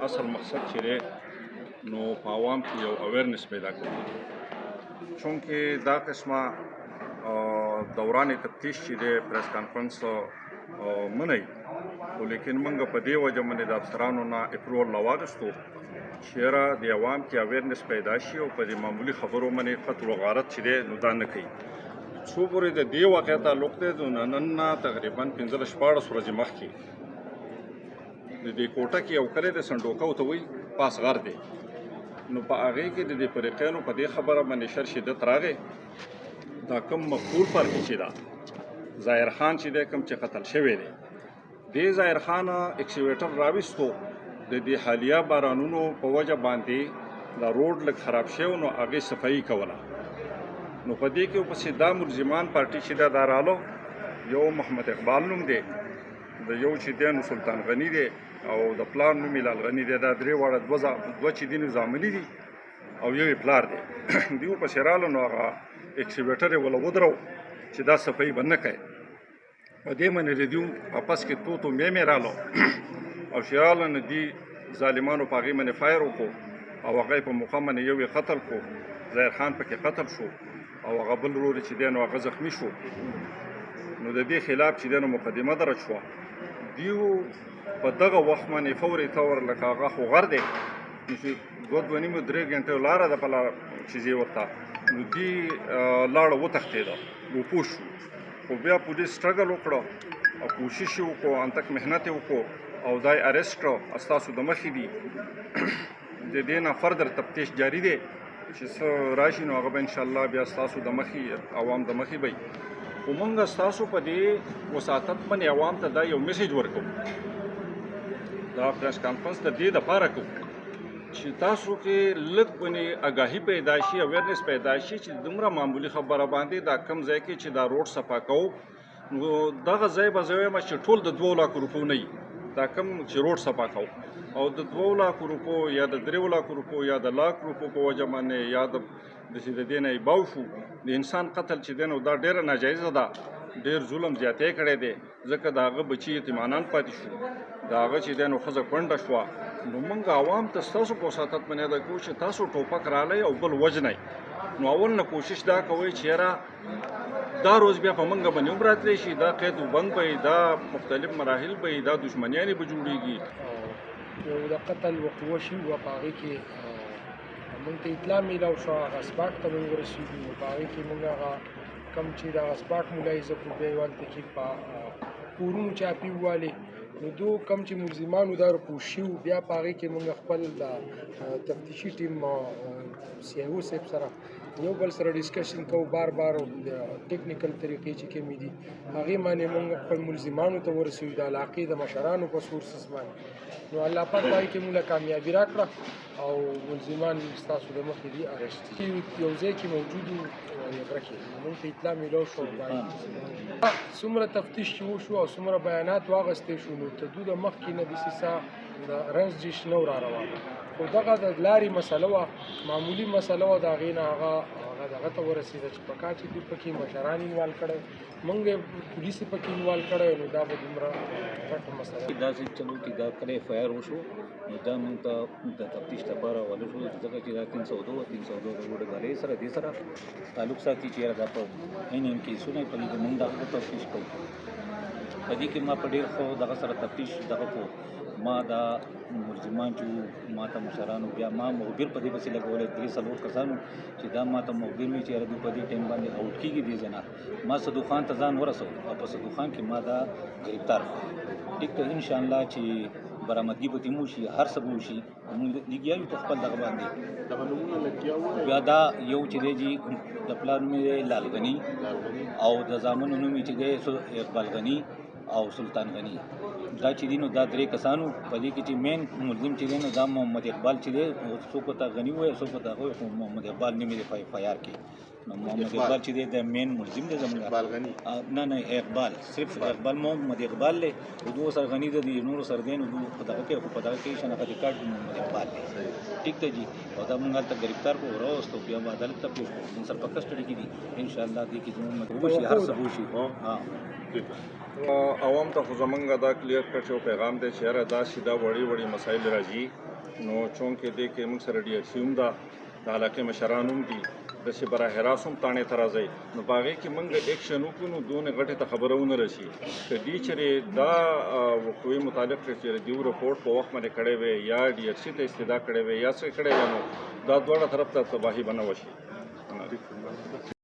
اصل مقصد چې دی نو په عوام کې یو اویرنس پیدا کړو، چونکې دا قسمه دوران تفتیش چې دی پریس کانفرنس منی خو لیکن موږ په دې وجه باندې د افسرانو نه اپروول راواخیستو چې یاره د عوام کې اویرنس پیدا شي او په دې معمولي خبرو باندې قتل و غارت چې دی نو دا نه کوي. څو پورې د دې واقعه تعلق دی نو نن نه تقریبا 15-14 ورځې مخکې د دې کوټه کې یو کلی د سنډوکه ورته وایي پاس غر دی، نو په هغې کې د دې فریقینو په دې خبره باندې شر شدت راغی. دا کوم مقتول پارټي چې ده ظاهر خان چې دی کوم چې قتل شوی دی، دې ظاهر خان اکسیویټر راویستو د دې حالیه بارانونو په وجه باندې دا روډ لږ خراب شوی نو هغې صفایي کوله. نو په دې کې ورپسې دا ملزمان پارټي چې ده دا رالو، یو محمد اقبال نوم دی، د یو چې دی نو سلطان غني دی او د پلار نوم یې لال غني دی. دا درې واړه دوه چې دي نو زامني دي او یو یې پلار دی. دوی ورپسې رالو نو هغه اکسیویټر یې وله ودرو چې دا صفایي به نه کوي. په دې باندې د دوی اپس کې تو مې رالو او چې راله نو دي ظالمانو په هغې باندې فایر وکړو او هغه یې په موقع باندې یو یې قتل کړو، ظاهر خان پکې قتل شو او هغه بل ورور چې دی نو هغه زخمي شو. نو د دې خلاف چې دی نو مقدمه درج شوه. دیو په دغه وخت باندې فوري طور لکه هغه خو غر دی نو چې 2-2.5-3 غنټې لاره ده په لاره چې ځې ورته نو دي لاړه وتښتېده روپوش شو. خو بیا پولیس سټرګل وکړه او کوشش یې وکړو، انتک محنت یې وکړو او دا یې ارسټ کړه. ستاسو د مخې دي د دې نه فردر تفتیش جاري دی چې څه راشي نو هغه به انشاءالله بیا ستاسو د مخې عوام د مخې به وي. خو موږ ستاسو په دې وساطت باندې عوام ته دا یو میسیج ورکوو، دا پریس کانفرنس د دې دپاره کوو چې تاسو کې لږ باندې آګاهي پیدا شي، اویرنس پیدا شي چې دومره معمولي خبره باندې دا کم ځای کې چې دا روډ صفا کوو نو دغه ځای به زه وایم چې ټول د 2 لکو روپو نه وي، دا کم چې روډ صفا کوو او د 2 لکو روپو یا د 3 لکو روپو یا د لاک روپو په وجه باندې یا د دې نه یې باو شو. د انسان قتل چې دی نو دا ډېره ناجایزه ده، ډېر ظلم زیاتی کړی دی، ځکه د هغه بچي یتیمانان پاتې شو، د هغه چې دی نو ښځه کونډه شوه. نو موږ عوام ته ستاسو په وساطت باندې دا کوو چې تاسو ټوپک رالی او بل وجنئ. نو اول نه کوشش دا کوئ چې یاره دا روز بیا په موږ باندې هم راتلی شي، دا قید و بند به دا مختلف مراحل به دا دشمنیانې به جوړېږي. یو د قتل وقوع وشي و په هغې کې موږ ته اطلاع میلاو شوه، هغه اسپاټ ته موږ ورسېږو نو په هغې کې موږ هغه کوم چې دغه اسپاټ ملاحظه کړو بیا یې هلته کې په کورونو چاپي ووالې نو دو کم چې ملزمانو دا رپوش شوي بیا په هغې کې موږ خپل د تفتیشي ټیم CIO صاحب سره یو بل سره ډسکشن کوو، بار ټیکنیکل طریقې چې کومې دي هغې باندې موږ خپل ملزمانو ته ورسوي د علاقې د مشرانو په سورسز باندې. نو الله پاک په هغې کې موږ کامیابي راکړه او ملزمان ستاسو د مخې دي ارسټ یو ځای کې موجود وو یبره کې موږ ته اطلاع میلاو شوه. څومره تفتیش چې وشو او څومره بیانات واخیستی شو نو تر دوی د مخکې نه داسې څه د رنځ جیش نه و را روانه، خو دغه د لارې مسله وه، معمولي مسله وه، د هغې نه هغه دغه ته ورسېده چې په کار چې دوی پکې مشران انوالو کړی، موږ یې پولیس یې پکې انوالو کړی، نو دا به دومره غټه مسله داسې چلو چې دا کلی فایر وشو نو دا موږ ته د تفتیش لپاره حواله شو، ځکه چې دا 302 د روډګارۍ سره دې سره تعلق ساتي چې یاره دا په NM کیسونه په دې کې موږ دا تفتیش کوو. په دې کې ما په ډېر ښه دغه سره تفتیش دغه کوو، ما دا ملزمان چې ما ته مشرانو بیا ما مخبر په دې پسې لګولی 3-4 کسانو چې دا ما ته مخبر وي چې یاره دوی په دې ټایم باندې آوټ کېږي دې ځای نه. ما صدوق خان ته ځان ورسو او په صدوق خان کې ما دا ګرفتار کړو. ټیک ته انشاءالله چې برآمدګي به ترې وشي، هر څه به وشي، موږ لګیا یو په خپل دغه باندې. بیا دا یو چې دی جي د پلار نوم یې لال غني او د زامنو نوم یې چې دی اقبال غني او سلطان غني. دا چې دي نو دا 3 کسانو په دې کې چې مین ملزم چې دی نو دا محمد اقبال چې دی، څوک ورته غني وایي څوک ورته هغه وایي، خو محمد اقبال نوم یې دی په FIR کې. نو محمد اقبال چې دی د مین ملزم دی زموږ نه اقبال صرف اقبال محمد اقبال دی، خو دوه سره غني دی نورو سره دی نو دوی په دغه کې خو په دغه کې شناخت کارت محمد اقبال دی. ټیک دی جي او دا موږ هلته ګرفتار کړو، راوستو، بیا به عدالت ته پیش کړو، موږ سره په کسټډي کې دي، انشاءالله دې کې زموږ وشي، هر څه وشي. عوام ته خو زمونږ دا کلیر کټ یو پیغام دی چې یاره داسې دا وړې مسایل راځي نو چونکې دې کې موږ سره ډي سي هم ده د علاقې مشران هم دي داسې براه راست هم تاڼې ته راځئ نو په هغې کې موږ ایکشن وکړو نو دونې غټې ته خبره ونه رسي که دې چېرې دا وقوعې متعلق چېرې دیو رپورټ په وخت باندې کړی وی یا ډي سي ته استدعا کړی وی یا څه کړی وی نو دا دواړه طرف ته تباهي به نه وشي